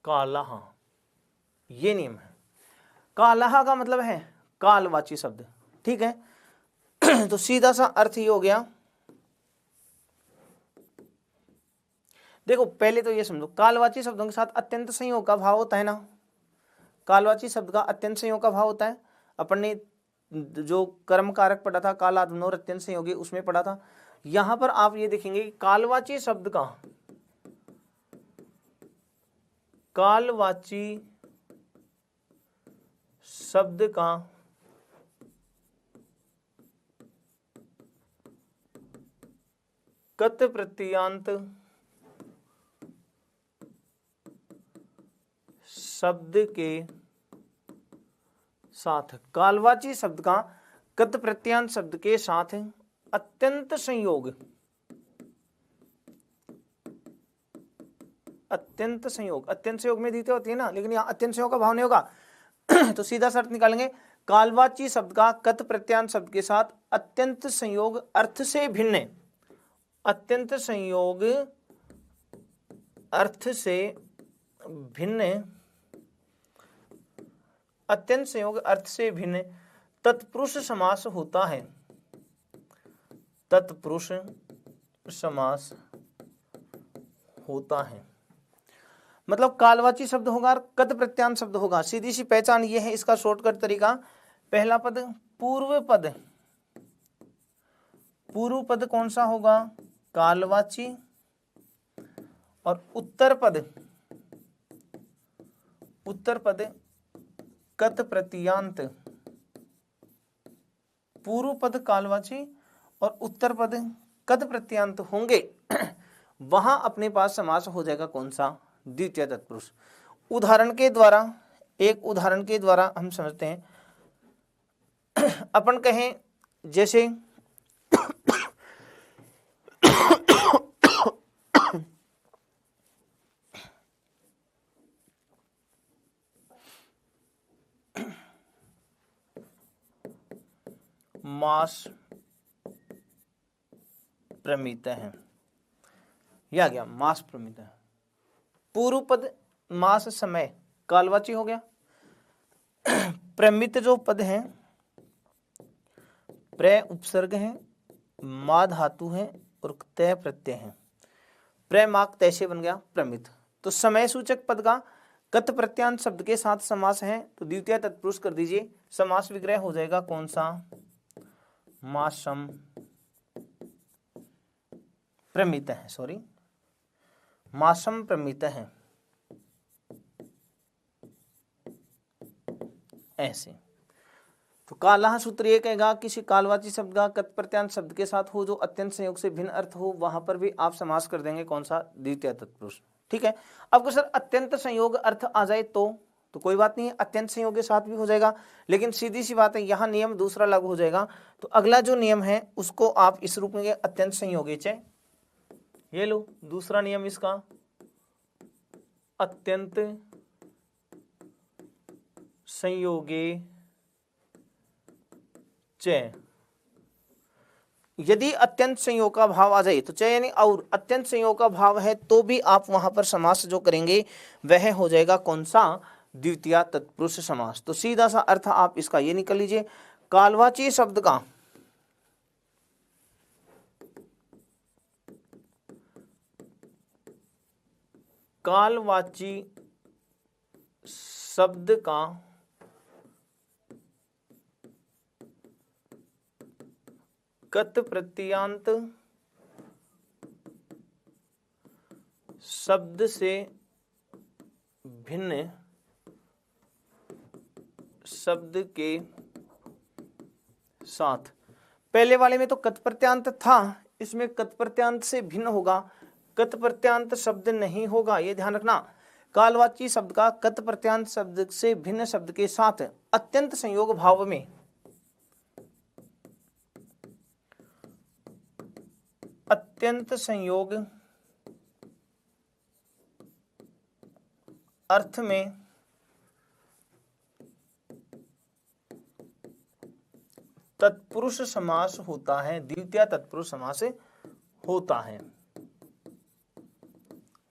कालहा, ये नियम है। कालहा का मतलब है कालवाची शब्द, ठीक है। तो सीधा सा अर्थ ये हो गया, देखो पहले तो ये समझो कालवाची शब्दों के साथ अत्यंत संयोग का भाव होता है ना। कालवाची शब्द का अत्यंत संयोग का भाव होता है। अपन ने जो कर्म कारक पढ़ा था कालाद्मनोर अत्यंत संयोगी, उसमें पढ़ा था। यहां पर आप ये देखेंगे कालवाची शब्द का, कालवाची शब्द का कत प्रत्ययांत शब्द के साथ, कालवाची शब्द का कत प्रत्ययांत शब्द के साथ अत्यंत संयोग, अत्यंत संयोग, अत्यंत संयोग में द्वितीय होती है ना, लेकिन यहाँ अत्यंत संयोग का भाव नहीं होगा। तो सीधा सा अर्थ निकालेंगे कालवाची शब्द का कत प्रत्यांत शब्द के साथ अत्यंत संयोग अर्थ से भिन्न, अत्यंत संयोग अर्थ से भिन्न, अत्यंत संयोग अर्थ से भिन्न तत्पुरुष समास होता है। तत्पुरुष समास होता है। मतलब कालवाची शब्द होगा और कत प्रत्यांत शब्द होगा। सीधी सी पहचान ये है, इसका शॉर्टकट तरीका, पहला पद पूर्व पद, पूर्व पद कौन सा होगा, कालवाची, और उत्तर पद, उत्तर पद कत प्रत्यांत। पूर्व पद कालवाची और उत्तर पद कत प्रत्यांत होंगे वहां अपने पास समास हो जाएगा कौन सा, द्वितीय तत्पुरुष। उदाहरण के द्वारा, एक उदाहरण के द्वारा हम समझते हैं। अपन कहें जैसे मास प्रमित है, यह गया मास प्रमित है। पूर्व पद मास समय कालवाची हो गया। प्रमित जो पद है, प्र उपसर्ग है, मा धातु है और तय प्रत्यय है, प्रमाक तय से बन गया प्रमित। तो समय सूचक पद का कत प्रत्यांत शब्द के साथ समास है, तो द्वितीय तत्पुरुष कर दीजिए, समास विग्रह हो जाएगा कौन सा, मासम प्रमित है, सॉरी मासम प्रमित है, ऐसे। तो काला सूत्र ये कहेगा किसी कालवाची शब्द का कत प्रत्यांत शब्द के साथ हो जो अत्यंत संयोग से भिन्न अर्थ हो, वहां पर भी आप समास कर देंगे कौन सा, द्वितीय तत्पुरुष। ठीक है। अब सर अत्यंत संयोग अर्थ आ जाए तो कोई बात नहीं है, अत्यंत संयोग के साथ भी हो जाएगा, लेकिन सीधी सी बात है यहाँ नियम दूसरा लागू हो जाएगा। तो अगला जो नियम है उसको आप इस रूप में अत्यंत संयोगे च, ये लो दूसरा नियम इसका, अत्यंत संयोगे च। यदि अत्यंत संयोग का भाव आ जाए तो च यानी और अत्यंत संयोग का भाव है तो भी आप वहां पर समास जो करेंगे वह हो जाएगा कौन सा, द्वितीय तत्पुरुष समास। तो सीधा सा अर्थ आप इसका ये निकल लीजिए, कालवाची शब्द का कालवाची शब्द का कत प्रत्यांत शब्द से भिन्न शब्द के साथ, पहले वाले में तो कत प्रत्यांत था, इसमें कत प्रत्यांत से भिन्न होगा, कत प्रत्यांत शब्द नहीं होगा, ये ध्यान रखना। कालवाची शब्द का कत प्रत्यांत शब्द से भिन्न शब्द के साथ अत्यंत संयोग भाव में, अत्यंत संयोग अर्थ में तत्पुरुष समास होता है, द्वितीय तत्पुरुष समास होता है,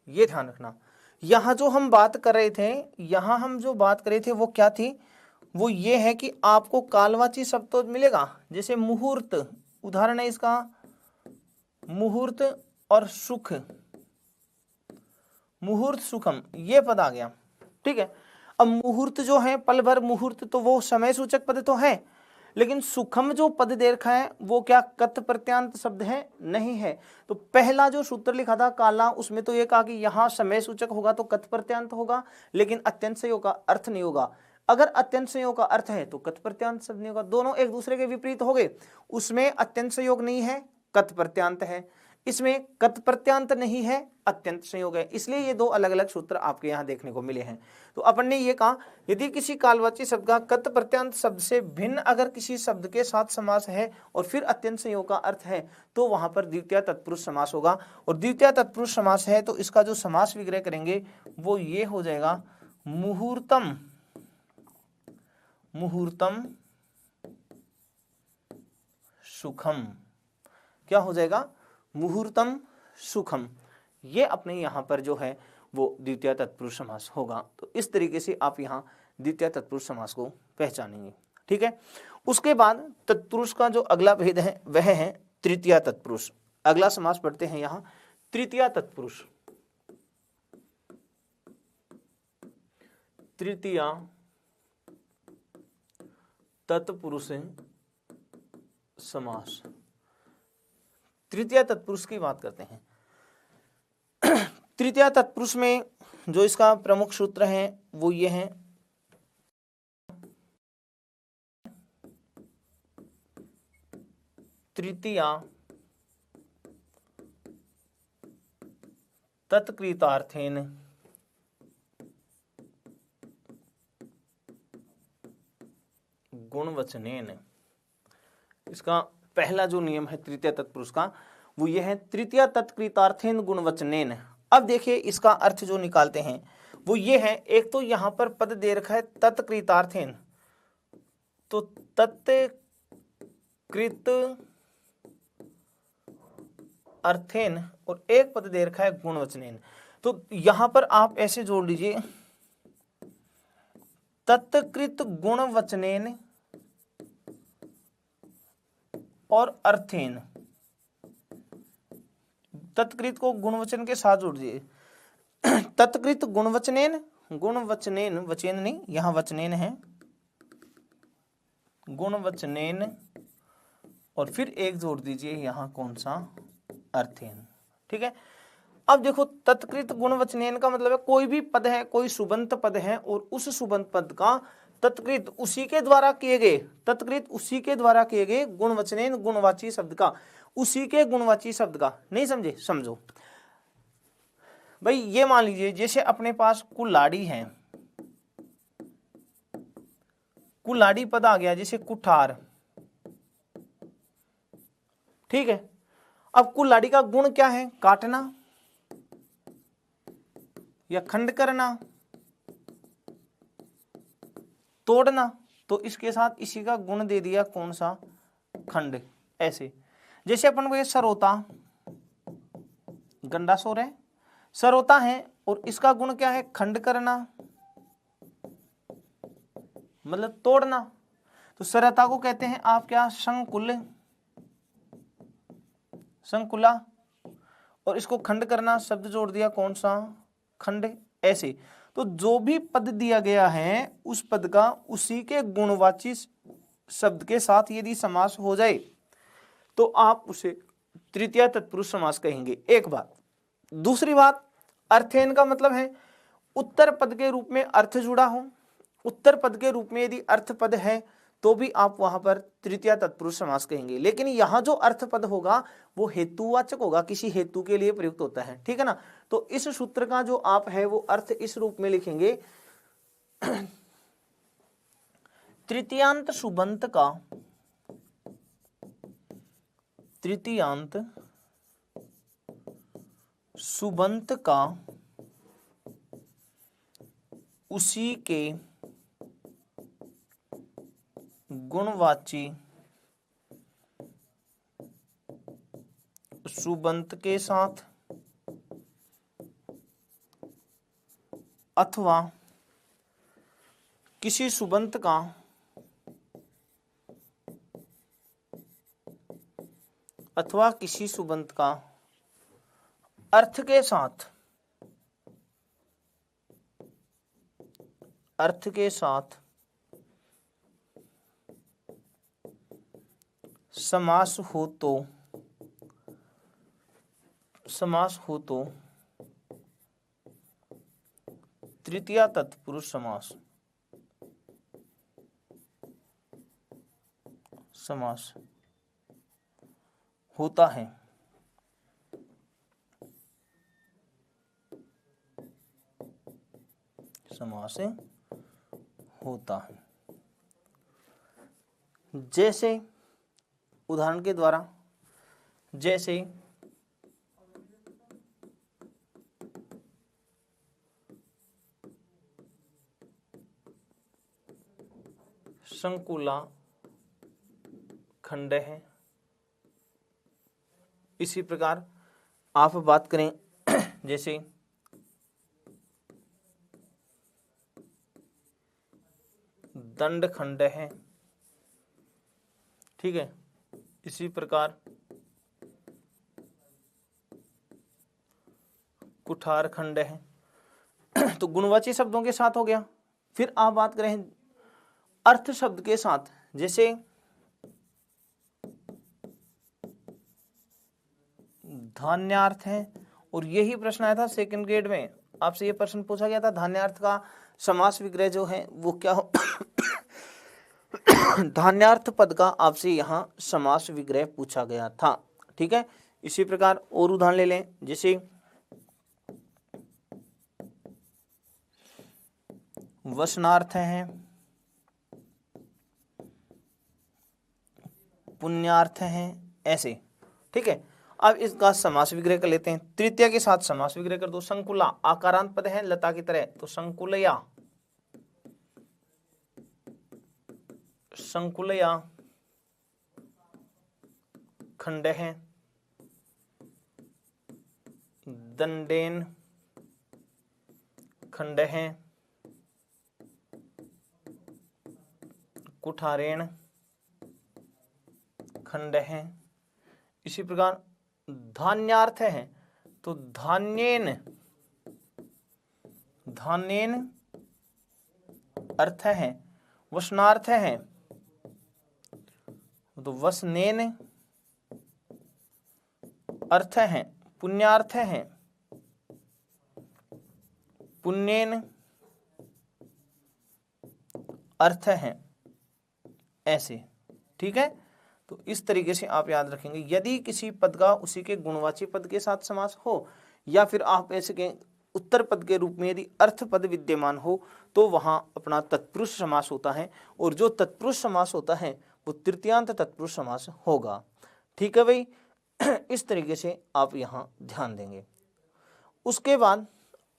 ये ध्यान रखना। यहां जो हम बात कर रहे थे, यहां हम जो बात कर रहे थे वो क्या थी, वो ये है कि आपको कालवाची शब्द तो मिलेगा, जैसे मुहूर्त उदाहरण है इसका, मुहूर्त और सुख, मुहूर्त सुखम, ये पद आ गया। ठीक है। अब मुहूर्त जो है पल भर मुहूर्त, तो वो समय सूचक पद तो है, लेकिन सुखम जो पद दे रखा है वो क्या कत प्रत्यांत शब्द है, नहीं है। तो पहला जो सूत्र लिखा था काला, उसमें तो ये कहा कि यहाँ समय सूचक होगा तो कत प्रत्यांत होगा, लेकिन अत्यंत संयोग का अर्थ नहीं होगा। अगर अत्यंत संयोग का अर्थ है तो कत प्रत्यांत शब्द नहीं होगा, दोनों एक दूसरे के विपरीत हो गए। उसमें अत्यंत संयोग नहीं है, कत प्रत्यांत है, इसमें कत प्रत्यांत नहीं है, अत्यंत संयोग है, इसलिए ये दो अलग अलग सूत्र आपके यहाँ देखने को मिले हैं। तो अपन ने ये कहा यदि किसी कालवाची शब्द का कत प्रत्यांत शब्द से भिन्न अगर किसी शब्द के साथ समास है और फिर अत्यंत संयोग का अर्थ है तो वहां पर द्वितीय तत्पुरुष समास होगा। और द्वितीय तत्पुरुष समास है तो इसका जो समास विग्रह करेंगे वो ये हो जाएगा, मुहूर्तम, मुहूर्तम सुखम, क्या हो जाएगा, मुहूर्तम सुखम। ये अपने यहाँ पर जो है वो द्वितीय तत्पुरुष समास होगा। तो इस तरीके से आप यहाँ द्वितीय तत्पुरुष समास को पहचानेंगे। ठीक है। उसके बाद तत्पुरुष का जो अगला भेद है वह है तृतीय तत्पुरुष। अगला समास पढ़ते हैं यहाँ तृतीया तत्पुरुष। तृतीया तत्पुरुष समास। तृतीया तत्पुरुष की बात करते हैं। तृतीया तत्पुरुष में जो इसका प्रमुख सूत्र है वो ये है, तृतीया तत्कृतार्थेन गुणवचनेन। इसका पहला जो नियम है तृतीय तत्पुरुष का वो ये है, तृतीय तत्कृतार्थेन गुणवचनेन। अब देखिए इसका अर्थ जो निकालते हैं वो ये है, एक तो यहां पर पद दे रखा है तत्कृतार्थेन, तो तत्कृत अर्थेन, और एक पद दे रखा है गुणवचनेन। तो यहां पर आप ऐसे जोड़ लीजिए, तत्कृत गुणवचनेन और अर्थेन। तत्कृत को गुणवचन के साथ जोड़ दिए, तत्कृत गुणवचनेन, गुणवचनेन, वचन नहीं यहां वचनेन है, गुणवचनेन, और फिर एक जोड़ दीजिए यहां कौन सा, अर्थेन। ठीक है। अब देखो तत्कृत गुणवचनेन का मतलब है कोई भी पद है, कोई सुबंत पद है, और उस सुबंत पद का तत्कृत उसी के द्वारा किए गए, तत्कृत उसी के द्वारा किए गए, गुणवचनेन गुणवाची शब्द का, उसी के गुणवाची शब्द का। नहीं समझे? समझो भाई, ये मान लीजिए जैसे अपने पास कुल्हाड़ी है, कुल्हाड़ी पद आ गया, जैसे कुठार। ठीक है। अब कुल्हाड़ी का गुण क्या है? काटना या खंड करना, तोड़ना। तो इसके साथ इसी का गुण दे दिया कौन सा? खंड। ऐसे जैसे अपन को ये सरोता, गंडा सोर है, सरोता है, और इसका गुण क्या है? खंड करना, मतलब तोड़ना। तो सरता को कहते हैं आप क्या? संकुल, संकुला, और इसको खंड करना, शब्द जोड़ दिया कौन सा? खंड। ऐसे तो जो भी पद दिया गया है उस पद का उसी के गुणवाची शब्द के साथ यदि समास हो जाए तो आप उसे तृतीय तत्पुरुष समास कहेंगे। एक बात। दूसरी बात, अर्थेन का मतलब है उत्तर पद के रूप में अर्थ जुड़ा हो। उत्तर पद के रूप में यदि अर्थ पद है तो भी आप वहां पर तृतीय तत्पुरुष समास कहेंगे, लेकिन यहां जो अर्थ पद होगा वो हेतुवाचक होगा, किसी हेतु के लिए प्रयुक्त होता है। ठीक है ना। तो इस सूत्र का जो आप है वो अर्थ इस रूप में लिखेंगे, तृतीयांत सुबंत का, तृतीयांत सुबंत का उसी के गुणवाची सुबंत के साथ अथवा किसी सुबंत का अर्थ के साथ समास हो तो तृतीय तत्पुरुष समास होता है। समास होता है। जैसे उदाहरण के द्वारा, जैसे संकुला खंड है, इसी प्रकार आप बात करें जैसे दंड खंड है। ठीक है। इसी प्रकार कुठार खंड है। तो गुणवाची शब्दों के साथ हो गया। फिर आप बात करें अर्थ शब्द के साथ, जैसे धान्यार्थ है, और यही प्रश्न आया था सेकंड ग्रेड में, आपसे ये प्रश्न पूछा गया था धान्यार्थ का समास विग्रह जो है वो क्या हो। धान्यार्थ पद का आपसे यहाँ समास विग्रह पूछा गया था। ठीक है, इसी प्रकार और उदाहरण ले लें, जैसे वसनार्थ है, पुण्यार्थ है, ऐसे। ठीक है, अब इसका समास विग्रह कर लेते हैं। तृतीया के साथ समास विग्रह कर दो। संकुला आकारांत पद है लता की तरह, तो संकुलया, संकुलया खंड है, दंडेन खंड है, कुठारेण खंड है। इसी प्रकार धान्यार्थ है, तो धान्येन, धान्येन अर्थ है। वसनार्थ है, तो वसनेन अर्थ है। पुण्यार्थ है, पुण्येन अर्थ है, ऐसे। ठीक है, तो इस तरीके से आप याद रखेंगे। यदि किसी पद का उसी के गुणवाची पद के साथ समास हो, या फिर आप ऐसे कहें उत्तर पद के रूप में यदि अर्थ पद विद्यमान हो, तो वहां अपना तत्पुरुष समास होता है, और जो तत्पुरुष समास होता है वो तृतीयांत तत्पुरुष समास होगा। ठीक है भाई, इस तरीके से आप यहाँ ध्यान देंगे। उसके बाद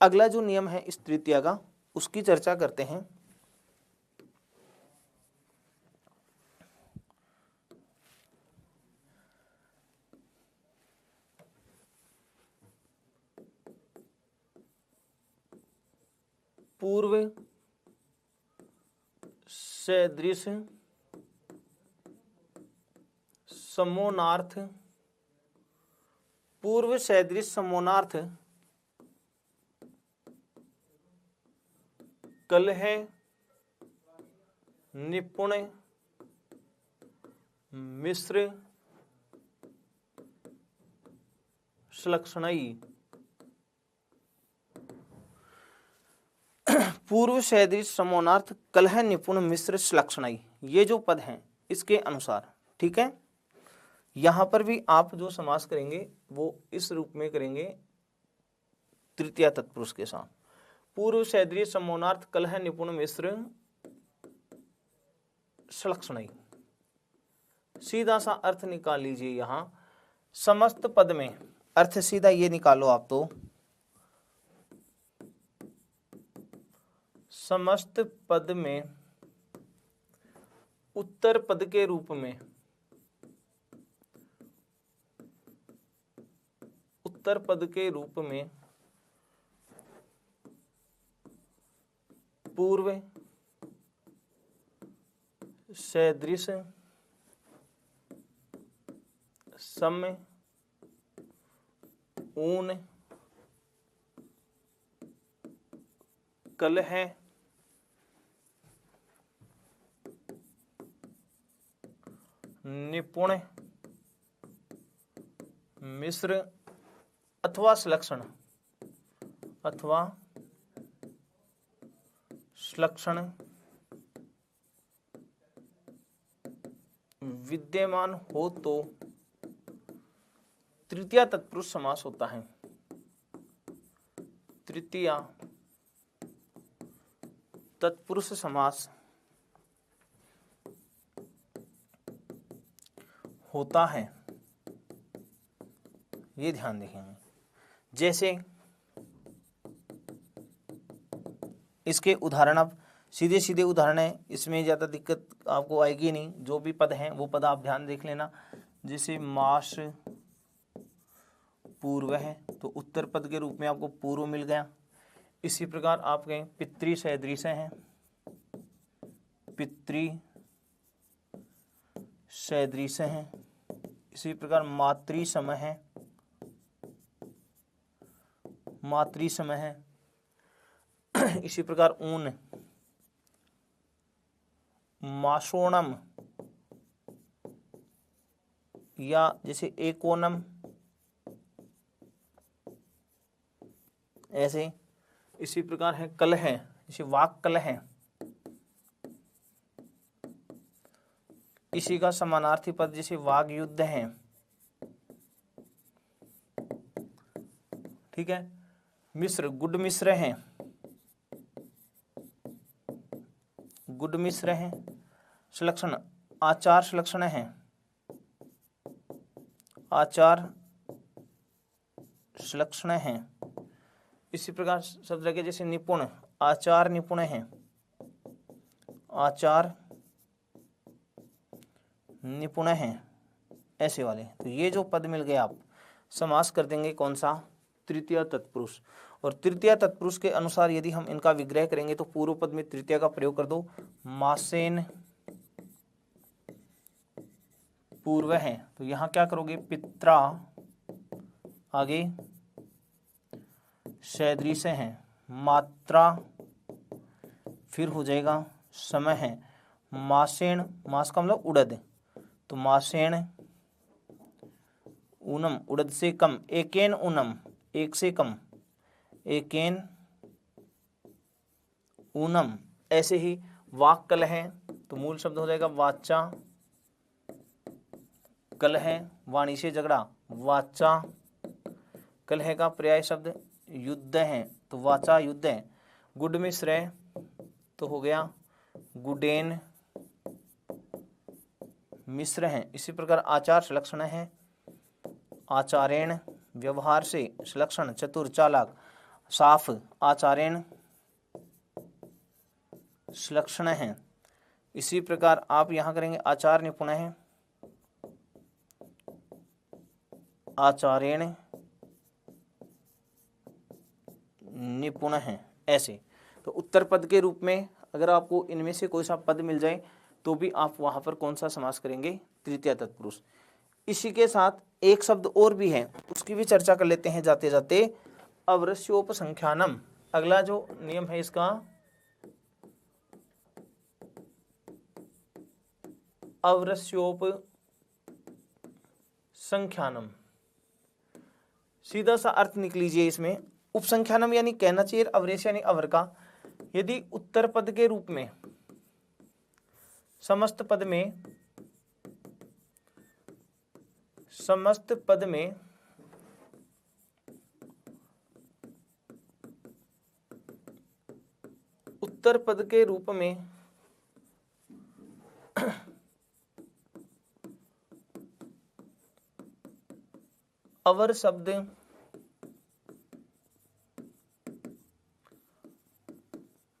अगला जो नियम है इस तृतीया का, उसकी चर्चा करते हैं। पूर्व सदृश समोनार्थ, पूर्व सदृश समोनार्थ कलह निपुण मिश्र श्लक्षणई। पूर्व सदृश समोनार्थ कलह निपुण मिश्र श्लक्षणई, ये जो पद हैं इसके अनुसार। ठीक है, यहां पर भी आप जो समास करेंगे वो इस रूप में करेंगे तृतीया तत्पुरुष के साथ। पूर्व सदृश समोनार्थ कलह निपुण मिश्र श्लक्षणई। सीधा सा अर्थ निकाल लीजिए। यहां समस्त पद में अर्थ सीधा ये निकालो आप, तो समस्त पद में उत्तर पद के रूप में, उत्तर पद के रूप में पूर्व सदृश सम ऊन कलह निपुण मिश्र अथवा श्लक्षण, अथवा श्लक्षण विद्यमान हो तो तृतीया तत्पुरुष समास होता है। तृतीया तत्पुरुष समास होता है, ये ध्यान देखेंगे। जैसे इसके उदाहरण, अब सीधे सीधे उदाहरण है, इसमें ज़्यादा दिक्कत आपको आएगी नहीं। जो भी पद हैं वो पद आप ध्यान देख लेना। जैसे मास पूर्व है, तो उत्तर पद के रूप में आपको पूर्व मिल गया। इसी प्रकार आप कहें पितृ सदृश हैं, पितृ सदृश हैं। इसी प्रकार मातृ सम है, मातृ समय है। इसी प्रकार ऊन, मासोणम, या जैसे एकोनम, ऐसे। इसी प्रकार है कल है, जैसे वाक कल है, इसी का समानार्थी पद जैसे वाग युद्ध है। ठीक है। मिश्र, गुड मिश्र है, गुड मिश्र है। संलक्षण, आचार संलक्षण है, आचार संलक्षण है। इसी प्रकार शब्द लगे जैसे निपुण, आचार निपुण है, आचार निपुण है, ऐसे वाले। तो ये जो पद मिल गए आप समास कर देंगे कौन सा, तृतीय तत्पुरुष। और तृतीय तत्पुरुष के अनुसार यदि हम इनका विग्रह करेंगे तो पूर्व पद में तृतीय का प्रयोग कर दो, मासेन पूर्व है, तो यहाँ क्या करोगे, पित्रा, आगे सदृश है, मात्रा, फिर हो जाएगा समय है, मासेण, मास का मतलब उड़द, तो मासेण ऊनम, उड़द से कम, एकेन ऊनम, एक से कम, एकेन ऊनम। ऐसे ही वाक कल है, तो मूल शब्द हो जाएगा वाचा कल है, वाणी से झगड़ा, वाचा कल है का पर्याय शब्द युद्ध है, तो वाचा युद्ध है। गुड मिश्र है, तो हो गया गुडेन मिश्र है। इसी प्रकार आचार संलक्षण है, आचारेण, व्यवहार से, संलक्षण चतुर चालाक, साफ, आचारेण संलक्षण है। इसी प्रकार आप यहां करेंगे आचार निपुण है, आचारेण निपुण है, ऐसे। तो उत्तर पद के रूप में अगर आपको इनमें से कोई सा पद मिल जाए तो भी आप वहां पर कौन सा समास करेंगे, तृतीय तत्पुरुष। इसी के साथ एक शब्द और भी है, उसकी भी चर्चा कर लेते हैं जाते जाते, अवश्योपसंख्यानम। अगला जो नियम है इसका, अवश्योपसंख्यानम। सीधा सा अर्थ निकल लीजिए इसमें, उपसंख्यानम यानी कहना चाहिए अवरेश यानी अवर का। यदि उत्तर पद के रूप में समस्त पद में उत्तर पद के रूप में अवर शब्द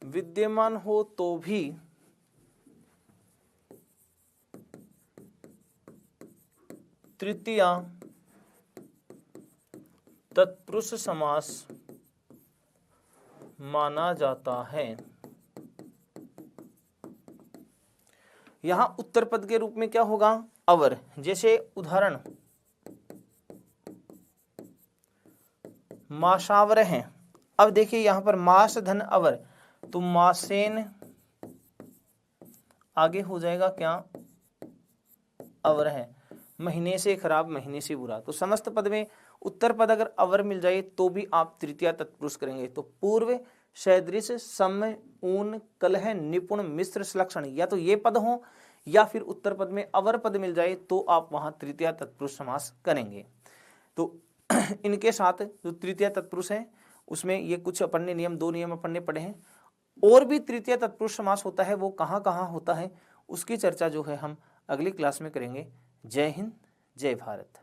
विद्यमान हो तो भी तृतीय तत्पुरुष समास माना जाता है। यहां उत्तर पद के रूप में क्या होगा, अवर। जैसे उदाहरण, माशावर है। अब देखिए यहां पर मास धन अवर, तो मासेन आगे हो जाएगा क्या, अवर है। महीने से खराब, महीने से बुरा, तो समस्त पद में उत्तर पद अगर अवर मिल जाए तो भी आप तृतीय तत्पुरुष करेंगे। तो पूर्व, सदृश, सम, ऊन, कलह, निपुण, मिश्र, संलक्षण, या तो ये पद हो या फिर उत्तर पद में अवर पद मिल जाए तो आप वहां तृतीय तत्पुरुष समास करेंगे। तो इनके साथ जो तृतीय तत्पुरुष है उसमें ये कुछ अपन ने नियम, 2 नियम अपन ने पढ़े हैं। और भी तृतीय तत्पुरुष समास होता है, वो कहाँ कहाँ होता है उसकी चर्चा जो है हम अगली क्लास में करेंगे। जय हिंद, जय भारत।